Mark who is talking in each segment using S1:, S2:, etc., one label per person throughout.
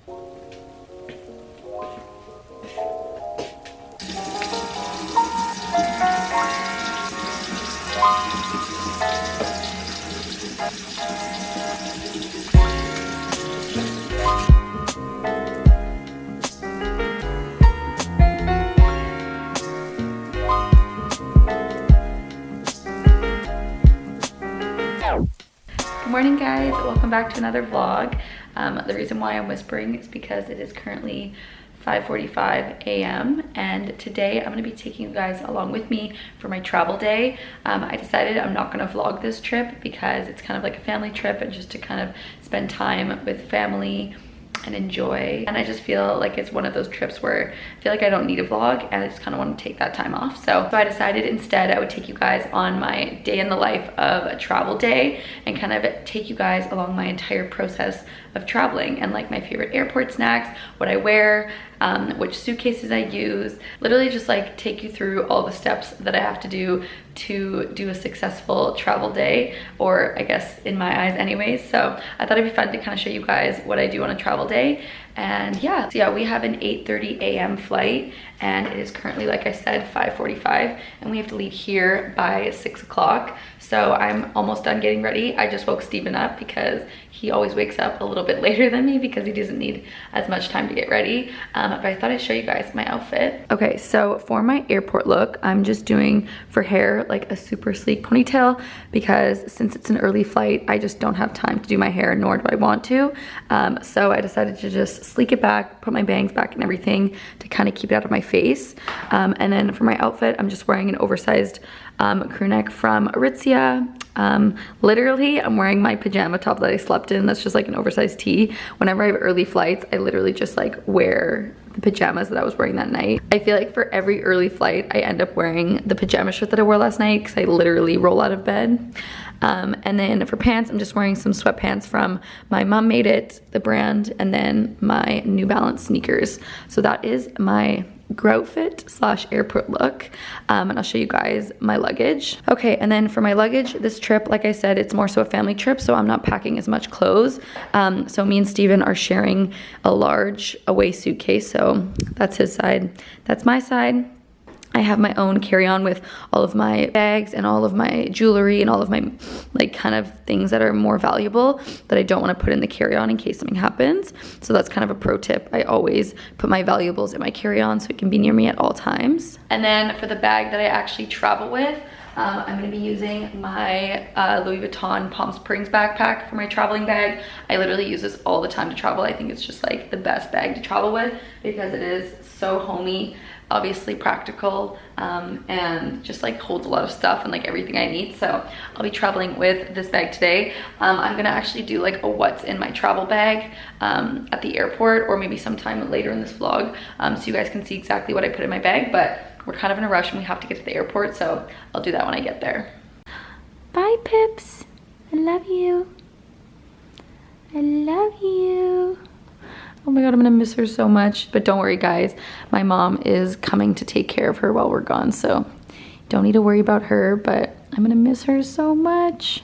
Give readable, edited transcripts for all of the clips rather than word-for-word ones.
S1: Good morning guys, welcome back to another vlog. The reason why I'm whispering is because it is currently 5:45 a.m. and today I'm going to be taking you guys along with me for my travel day. I decided I'm not going to vlog this trip because it's kind of like a family trip and just to kind of spend time with family and enjoy, and I just feel like it's one of those trips where I feel like I don't need a vlog and I just kind of want to take that time off. So I decided instead I would take you guys on my day in the life of a travel day and kind of take you guys along my entire process of traveling and like my favorite airport snacks, what I wear, which suitcases I use, literally just like take you through all the steps that I have to do a successful travel day, or I guess in my eyes anyways. So I thought it'd be fun to kind of show you guys what I do on a travel day. And yeah, so yeah, we have an 8:30 a.m. flight and it is currently, like I said, 5:45 and we have to leave here by 6 o'clock. So I'm almost done getting ready. I just woke Steven up because he always wakes up a little bit later than me because he doesn't need as much time to get ready. But I thought I'd show you guys my outfit. Okay, so for my airport look, I'm just doing for hair like a super sleek ponytail because since it's an early flight, I just don't have time to do my hair, nor do I want to. So I decided to just sleek it back, put my bangs back and everything to kind of keep it out of my face. And then for my outfit, I'm just wearing an oversized crew neck from Aritzia. Literally, I'm wearing my pajama top that I slept in. That's just like an oversized tee. Whenever I have early flights, I literally just like wear the pajamas that I was wearing that night. I feel like for every early flight, I end up wearing the pajama shirt that I wore last night because I literally roll out of bed. And then for pants, I'm just wearing some sweatpants from My Mom Made It, the brand, and then my New Balance sneakers. So that is my Growfit / airport look, and I'll show you guys my luggage. Okay, and then for my luggage, this trip, like I said, it's more so a family trip, so I'm not packing as much clothes. So me and Steven are sharing a large away suitcase, so that's his side, that's my side. I have my own carry-on with all of my bags and all of my jewelry and all of my like kind of things that are more valuable that I don't want to put in the carry-on in case something happens. So that's kind of a pro tip. I always put my valuables in my carry-on so it can be near me at all times. And then for the bag that I actually travel with, I'm going to be using my Louis Vuitton Palm Springs backpack for my traveling bag. I literally use this all the time to travel. I think it's just like the best bag to travel with because it is so homey, obviously practical, and just like holds a lot of stuff and like everything I need. So I'll be traveling with this bag today. I'm gonna actually do like a what's in my travel bag at the airport, or maybe sometime later in this vlog, so you guys can see exactly what I put in my bag. But we're kind of in a rush and we have to get to the airport, so I'll do that when I get there. Bye Pips, I love you. I love you. Oh my god, I'm gonna miss her so much. But don't worry guys, my mom is coming to take care of her while we're gone, so don't need to worry about her, but I'm gonna miss her so much.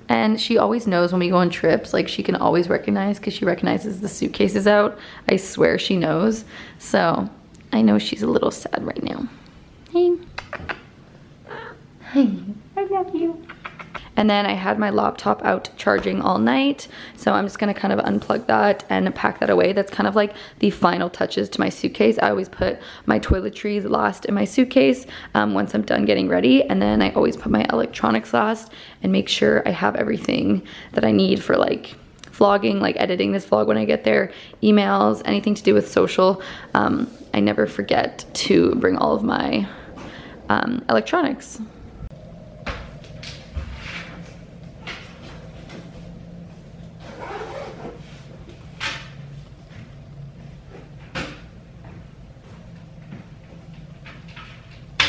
S1: And she always knows when we go on trips, like she can always recognize because she recognizes the suitcases out. I swear she knows. So I know she's a little sad right now. Hey. Hey, I love you. And then I had my laptop out charging all night, so I'm just gonna kind of unplug that and pack that away. That's kind of like the final touches to my suitcase. I always put my toiletries last in my suitcase once I'm done getting ready, and then I always put my electronics last and make sure I have everything that I need for like vlogging, like editing this vlog when I get there, emails, anything to do with social. I never forget to bring all of my electronics.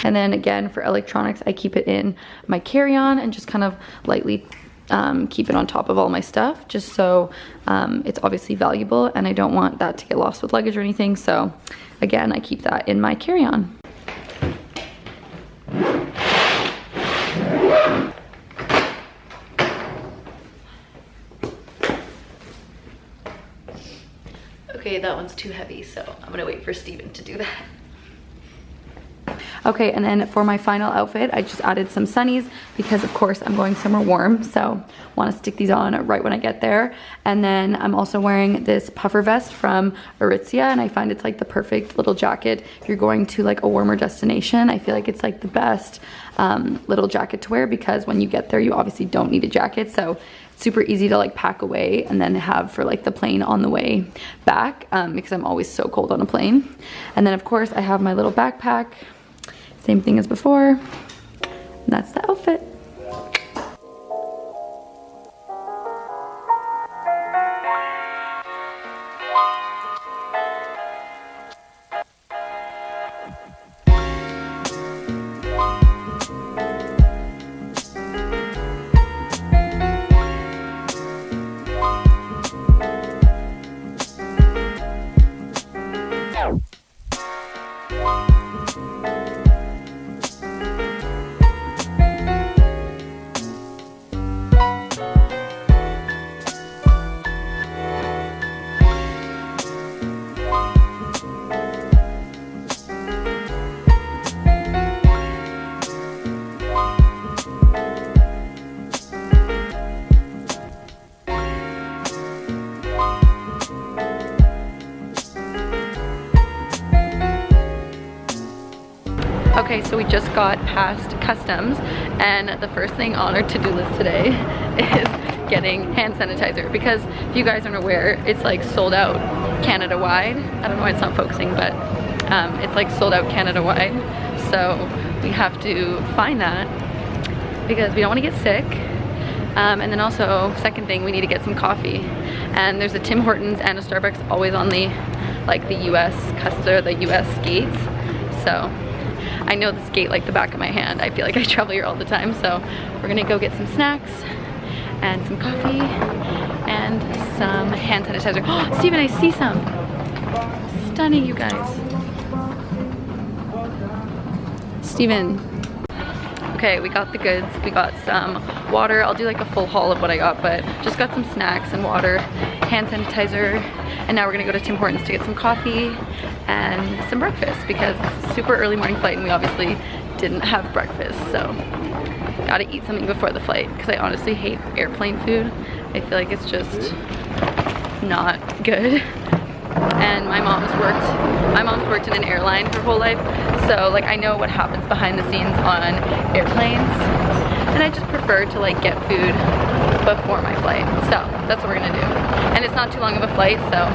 S1: And then again, for electronics, I keep it in my carry-on and just kind of lightly keep it on top of all my stuff, just so it's obviously valuable and I don't want that to get lost with luggage or anything. So again, I keep that in my carry-on. Okay, that one's too heavy, so I'm gonna wait for Steven to do that. Okay, and then for my final outfit, I just added some sunnies because of course I'm going somewhere warm, so want to stick these on right when I get there. And then I'm also wearing this puffer vest from Aritzia, and I find it's like the perfect little jacket if you're going to like a warmer destination. I feel like it's like the best little jacket to wear because when you get there, you obviously don't need a jacket, so it's super easy to like pack away and then have for like the plane on the way back because I'm always so cold on a plane. And then of course I have my little backpack. Same thing as before, and that's the outfit. Okay, so we just got past customs, and the first thing on our to-do list today is getting hand sanitizer, because if you guys aren't aware, it's like sold out Canada-wide. I don't know why it's not focusing, but it's like sold out Canada-wide. So we have to find that because we don't want to get sick. And then also, second thing, we need to get some coffee. And there's a Tim Hortons and a Starbucks always on the US gates. So I know this gate like the back of my hand. I feel like I travel here all the time. So we're gonna go get some snacks and some coffee and some hand sanitizer. Oh, Steven, I see some. Stunning, you guys. Steven. Okay, we got the goods. We got some water. I'll do like a full haul of what I got, but just got some snacks and water, hand sanitizer, and now we're gonna go to Tim Hortons to get some coffee and some breakfast because it's a super early morning flight and we obviously didn't have breakfast, so gotta eat something before the flight because I honestly hate airplane food. I feel like it's just not good. And my mom's worked in an airline her whole life, so like I know what happens behind the scenes on airplanes, and I just prefer to like get food before my flight. So that's what we're gonna do. And it's not too long of a flight, so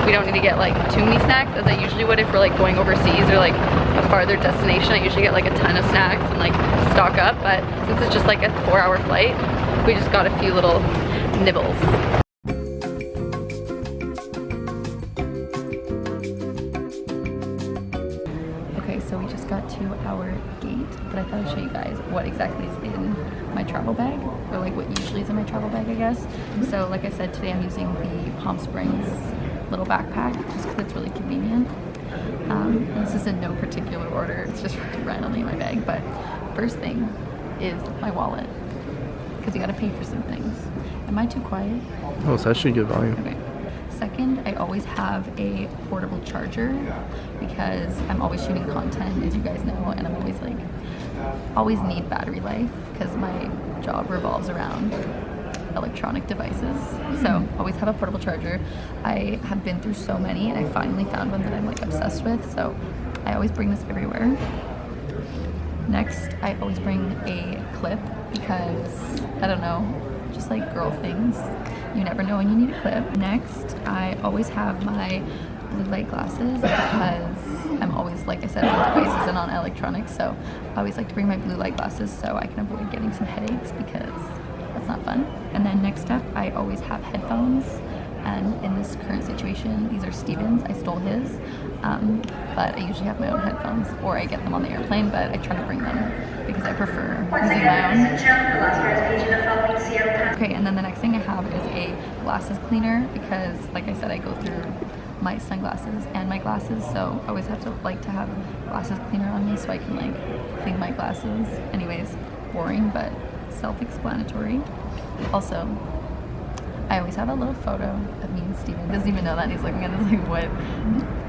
S1: we don't need to get like too many snacks as I usually would if we're like going overseas or like a farther destination. I usually get like a ton of snacks and like stock up, but since it's just like a 4-hour flight, we just got a few little nibbles. So we just got to our gate, but I thought I'd show you guys what exactly is in my travel bag, or like what usually is in my travel bag, I guess. So like I said, today I'm using the Palm Springs little backpack just because it's really convenient. And this is in no particular order, it's just randomly in my bag. But first thing is my wallet, because you gotta pay for some things. Am I too quiet?
S2: Oh, it's actually good volume.
S1: Okay. Second, I always have a portable charger because I'm always shooting content, as you guys know, and I'm always like, always need battery life because my job revolves around electronic devices. So always have a portable charger. I have been through so many and I finally found one that I'm like obsessed with, so I always bring this everywhere. Next, I always bring a clip because, I don't know, just like girl things. You never know when you need a clip. Next, I always have my blue light glasses because I'm always, like I said, on devices and on electronics, so I always like to bring my blue light glasses so I can avoid getting some headaches because that's not fun. And then next up, I always have headphones, and in this current situation, these are Steven's. I stole his, but I usually have my own headphones, or I get them on the airplane, but I try to bring them because I prefer using my own. Okay, and then the next thing I have is a glasses cleaner because, like I said, I go through my sunglasses and my glasses, so I always have to like to have glasses cleaner on me so I can like clean my glasses. Anyways, boring but self-explanatory. Also, I always have a little photo of me and Steven. He doesn't even know that, and he's looking at us like, what?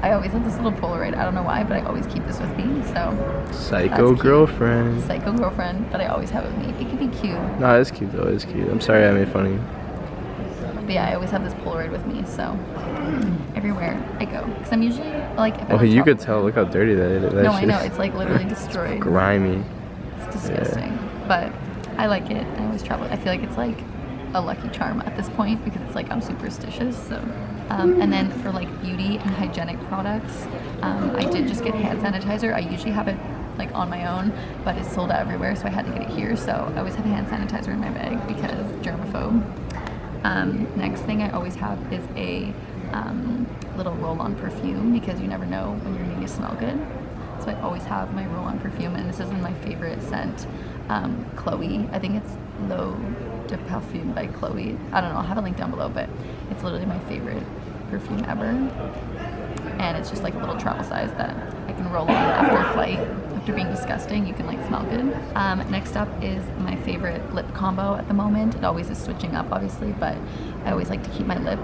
S1: I always have this little Polaroid. I don't know why, but I always keep this with me, so.
S2: Psycho girlfriend.
S1: Psycho girlfriend, but I always have it with me. It could be cute.
S2: No, it's cute though, it's cute. I'm sorry I made fun of you.
S1: But yeah, I always have this Polaroid with me, so everywhere I go. Because I'm usually, like, if I
S2: Oh,
S1: don't
S2: you could
S1: travel-
S2: tell, look how dirty that is.
S1: No, I know, it's like literally destroyed.
S2: Grimy.
S1: It's disgusting. But I like it. I always travel. I feel like it's like a lucky charm at this point because it's like I'm superstitious. So, and then for like beauty and hygienic products, I did just get hand sanitizer. I usually have it like on my own, but it's sold out everywhere, so I had to get it here. So I always have hand sanitizer in my bag because germaphobe. Next thing I always have is a little roll-on perfume because you never know when you're going to smell good. So I always have my roll-on perfume, and this is my favorite scent, Chloe. I think it's L'Eau de Parfum by Chloe. I don't know, I'll have a link down below, but it's literally my favorite perfume ever. And it's just like a little travel size that I can roll on after a flight. After being disgusting, you can like smell good. Next up is my favorite lip combo at the moment. It always is switching up, obviously, but I always like to keep my lip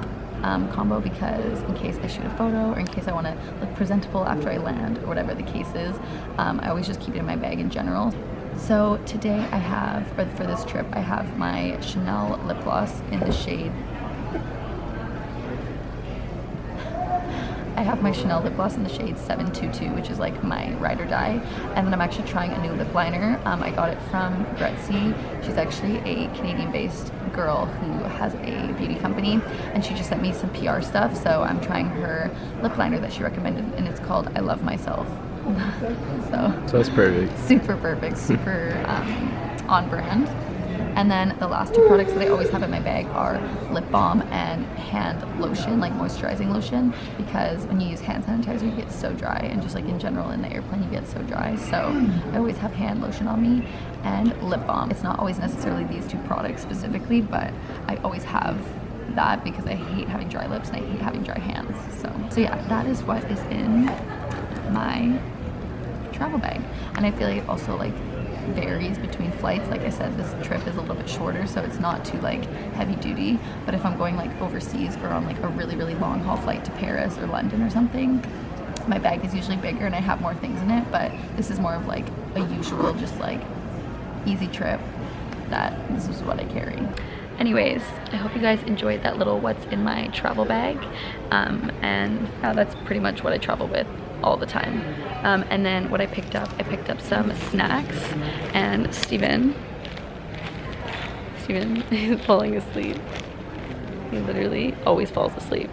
S1: combo because in case I shoot a photo or in case I want to look presentable after I land or whatever the case is, I always just keep it in my bag in general. So today I have, or for this trip, I have my Chanel lip gloss in the shade. I have my Chanel lip gloss in the shade 722, which is like my ride or die. And then I'm actually trying a new lip liner. I got it from Gretzky. She's actually a Canadian-based girl who has a beauty company, and she just sent me some PR stuff. So I'm trying her lip liner that she recommended, and it's called I Love Myself. So
S2: that's perfect.
S1: Super perfect, super on brand. And then the last two products that I always have in my bag are lip balm and hand lotion, like moisturizing lotion, because when you use hand sanitizer, you get so dry, and just like in general in the airplane, you get so dry. So I always have hand lotion on me and lip balm. It's not always necessarily these two products specifically, but I always have that because I hate having dry lips and I hate having dry hands. So yeah, that is what is in my travel bag. And I feel like it also like varies between flights. Like I said, this trip is a little bit shorter, so it's not too like heavy duty, but if I'm going like overseas or on like a really long haul flight to Paris or London or something, my bag is usually bigger and I have more things in it. But this is more of like a usual, just like easy trip that this is what I carry. Anyways, I hope you guys enjoyed that little what's in my travel bag, and that's pretty much what I travel with all the time. And then what I picked up some snacks, and Steven is falling asleep. He literally always falls asleep.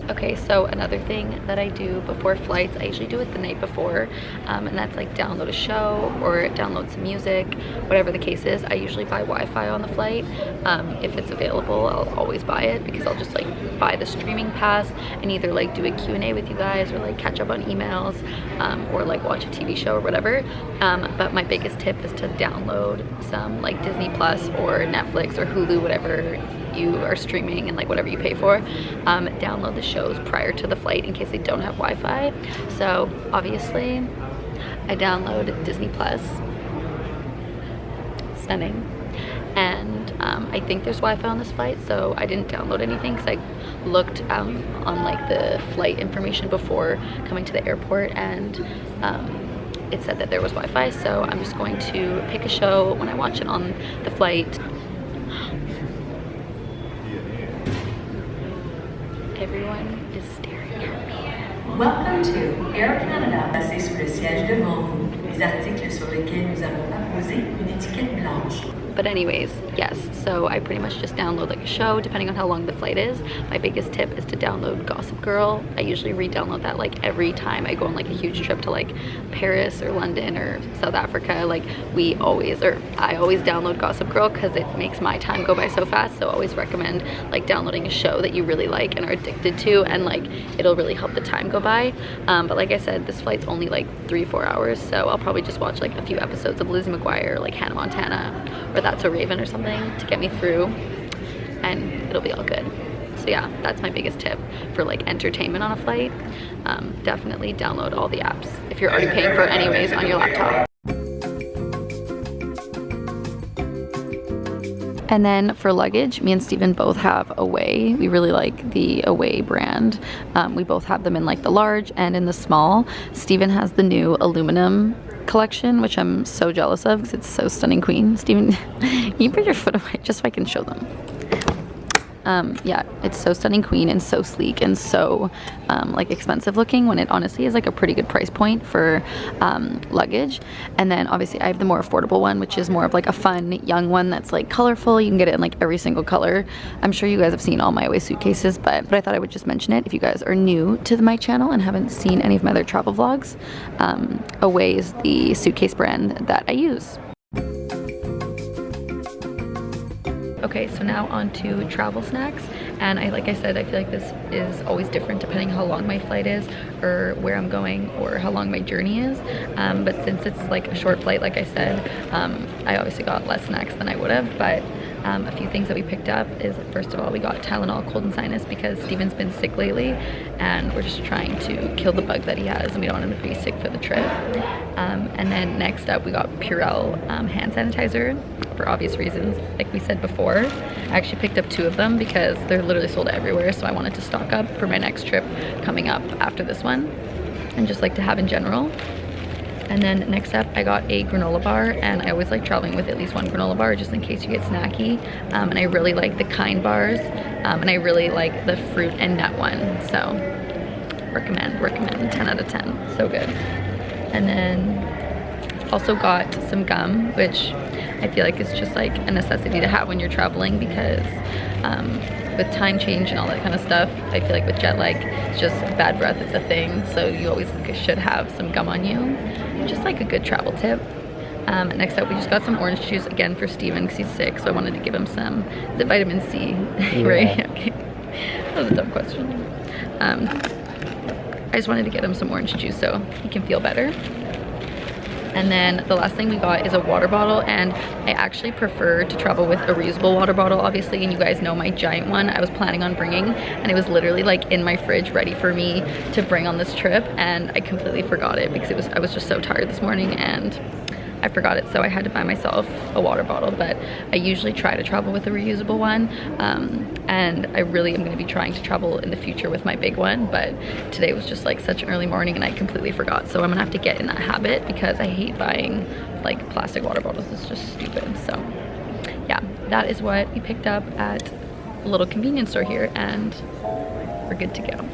S1: Okay, so another thing that I do before flights, I usually do it the night before, and that's like download a show or download some music, whatever the case is. I usually buy Wi-Fi on the flight. If it's available, I'll always buy it because I'll just like buy the streaming pass and either like do a Q&A with you guys or like catch up on emails, or like watch a TV show or whatever. But my biggest tip is to download some like Disney Plus or Netflix or Hulu, whatever you are streaming and like whatever you pay for. Download the shows prior to the flight in case they don't have Wi-Fi. So obviously I downloaded Disney Plus, stunning, and I think there's Wi-Fi on this flight, so I didn't download anything because I looked on like the flight information before coming to the airport, and it said that there was Wi-Fi, so I'm just going to pick a show when I watch it on the flight. Everyone is staring at me.
S3: Welcome to Air Canada. Placez sous le siège devant vous les articles sur lesquels nous avons apposé une étiquette blanche.
S1: But anyways, yes, so I pretty much just download like a show depending on how long the flight is. My biggest tip is to download Gossip Girl. I usually re-download that like every time I go on like a huge trip to like Paris or London or South Africa. Like I always download Gossip Girl because it makes my time go by so fast. So I always recommend like downloading a show that you really like and are addicted to, and like it'll really help the time go by. But like I said, this flight's only like 3-4 hours, so I'll probably just watch like a few episodes of Lizzie McGuire, like Hannah Montana or That's So Raven or something to get me through, and it'll be all good. So yeah, that's my biggest tip for like entertainment on a flight. Definitely download all the apps if you're already paying for it anyways on your laptop. And then for luggage, me and Steven both have Away. We really like the Away brand. We both have them in like the large and in the small. Steven has the new aluminum collection, which I'm so jealous of because it's so stunning, queen. Steven, can you put your foot away just so I can show them? Yeah, it's so stunning, queen, and so sleek and so like expensive looking, when it honestly is like a pretty good price point for luggage. And then obviously I have the more affordable one, which is more of like a fun young one that's like colorful. You can get it in like every single color. I'm sure you guys have seen all my Away suitcases, but I thought I would just mention it if you guys are new to my channel and haven't seen any of my other travel vlogs. Away is the suitcase brand that I use. Okay, so now on to travel snacks, and like I said, I feel like this is always different depending how long my flight is or where I'm going or how long my journey is. But since it's like a short flight, like I said, I obviously got less snacks than I would have, but a few things that we picked up is, first of all, we got Tylenol cold and sinus because Steven's been sick lately and we're just trying to kill the bug that he has and we don't want him to be sick for the trip. And then next up we got Purell hand sanitizer for obvious reasons, like we said before. I actually picked up 2 of them because they're literally sold everywhere, so I wanted to stock up for my next trip coming up after this one and just like to have in general. And then next up I got a granola bar, and I always like traveling with at least one granola bar just in case you get snacky. And I really like the Kind bars, and I really like the fruit and nut one, so recommend 10 out of 10, so good. And then also got some gum, which I feel like is just like a necessity to have when you're traveling because with time change and all that kind of stuff, I feel like with jet lag, it's just bad breath is a thing, so you always should have some gum on you. Just like a good travel tip. Next up, we just got some orange juice again for Steven because he's sick, so I wanted to give him some. Is it vitamin C? Yeah. Right? Okay. That was a dumb question. I just wanted to get him some orange juice so he can feel better. And then the last thing we got is a water bottle, and I actually prefer to travel with a reusable water bottle, obviously, and you guys know my giant one I was planning on bringing, and it was literally like in my fridge ready for me to bring on this trip, and I completely forgot it because I was just so tired this morning and I forgot it, so I had to buy myself a water bottle. But I usually try to travel with a reusable one, and I really am going to be trying to travel in the future with my big one, but today was just like such an early morning and I completely forgot, so I'm gonna have to get in that habit because I hate buying like plastic water bottles. It's just stupid. So yeah, that is what we picked up at a little convenience store here, and we're good to go.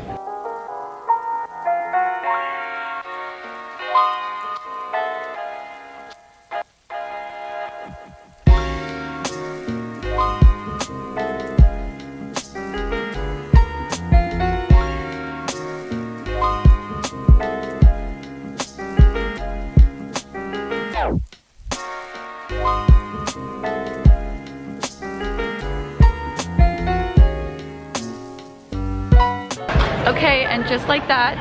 S1: Okay, and just like that,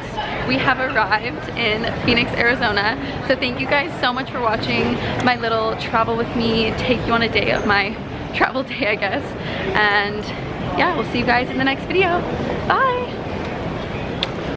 S1: we have arrived in Phoenix, Arizona. So thank you guys so much for watching my little travel with me, take you on a day of my travel day, I guess. And yeah, we'll see you guys in the next video. Bye!